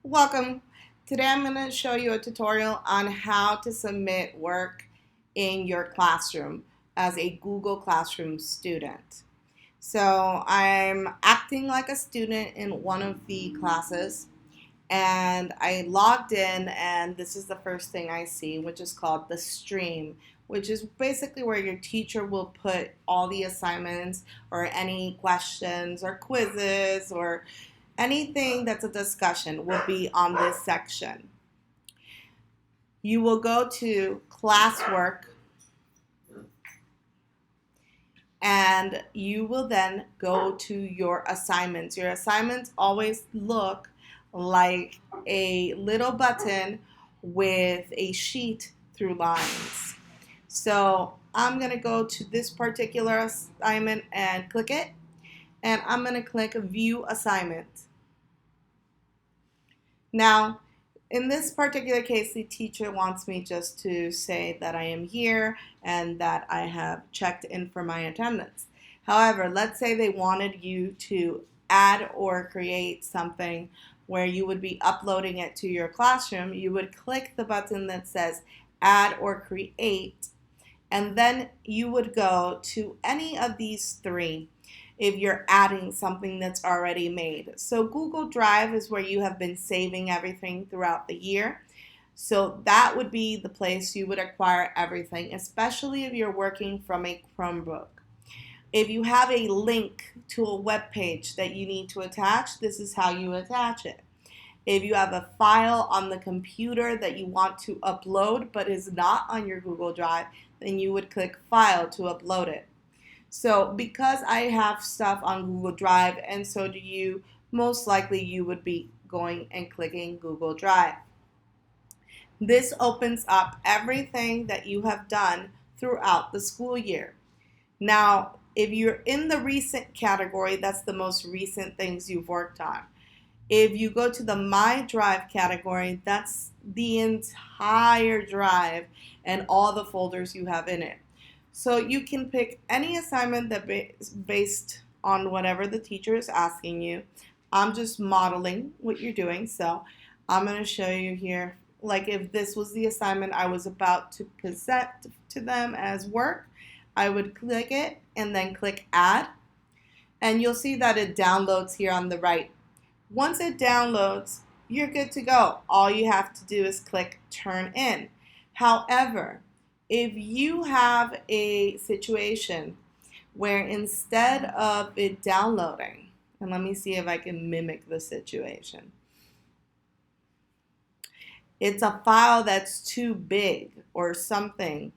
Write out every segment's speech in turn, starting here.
Welcome. Today I'm going to show you a tutorial on how to submit work in your classroom as a Google Classroom student. So I'm acting like a student in one of the classes, and I logged in, and this is the first thing I see, which is called the stream, which is basically where your teacher will put all the assignments or any questions or quizzes or anything that's a discussion will be on this section. You will go to classwork, and you will then go to your assignments. Your assignments always look like a little button with a sheet through lines. So I'm going to go to this particular assignment and click it, and I'm going to click View Assignment. Now, in this particular case, the teacher wants me just to say that I am here and that I have checked in for my attendance. However, let's say they wanted you to add or create something where you would be uploading it to your classroom. You would click the button that says Add or Create, and then you would go to any of these three if you're adding something that's already made. So Google Drive is where you have been saving everything throughout the year. So that would be the place you would acquire everything, especially if you're working from a Chromebook. If you have a link to a web page that you need to attach, this is how you attach it. If you have a file on the computer that you want to upload but is not on your Google Drive, then you would click File to upload it. So because I have stuff on Google Drive, and so do you, most likely you would be going and clicking Google Drive. This opens up everything that you have done throughout the school year. Now, if you're in the recent category, that's the most recent things you've worked on. If you go to the My Drive category, that's the entire drive and all the folders you have in it. So you can pick any assignment that is based on whatever the teacher is asking you. I'm just modeling what you're doing, so I'm going to show you here. Like if this was the assignment I was about to present to them as work, I would click it and then click Add, and you'll see that it downloads here on the right. Once it downloads, you're good to go. All you have to do is click Turn In. However, if you have a situation where instead of it downloading, and let me see if I can mimic the situation, it's a file that's too big or something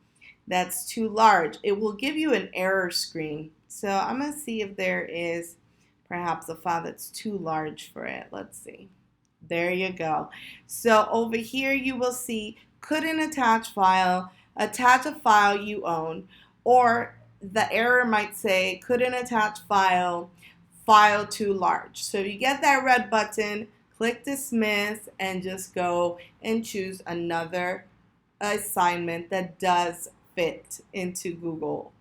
that's too large, it will give you an error screen. So I'm going to see if there is perhaps a file that's too large for it. Let's see. There you go. So over here you will see couldn't attach file, attach a file you own, or the error might say couldn't attach file, file too large. So if you get that red button, click dismiss and just go and choose another assignment that does fit into Google.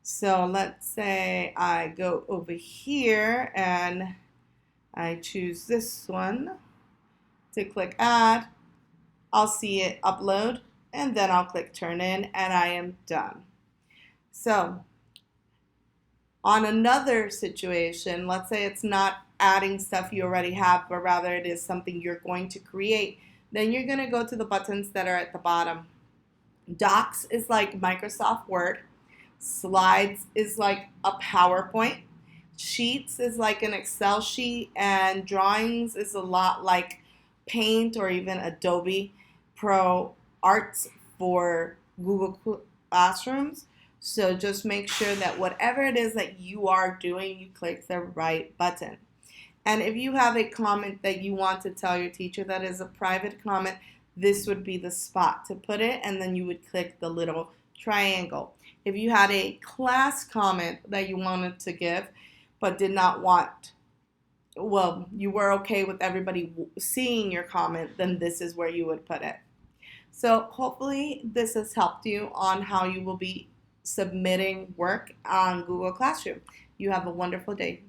So let's say I go over here and I choose this one to click Add. I'll see it upload, and then I'll click Turn In, and I am done. So on another situation, let's say it's not adding stuff you already have, but rather it is something you're going to create, then you're going to go to the buttons that are at the bottom. Docs is like Microsoft Word. Slides is like a PowerPoint. Sheets is like an Excel sheet, and drawings is a lot like Paint or even Adobe Pro Arts for Google Classrooms. So just make sure that whatever it is that you are doing, you click the right button. And if you have a comment that you want to tell your teacher that is a private comment, this would be the spot to put it, and then you would click the little triangle. If you had a class comment that you wanted to give but did not want, well, you were okay with everybody seeing your comment, then this is where you would put it. So hopefully this has helped you on how you will be submitting work on Google Classroom. You have a wonderful day.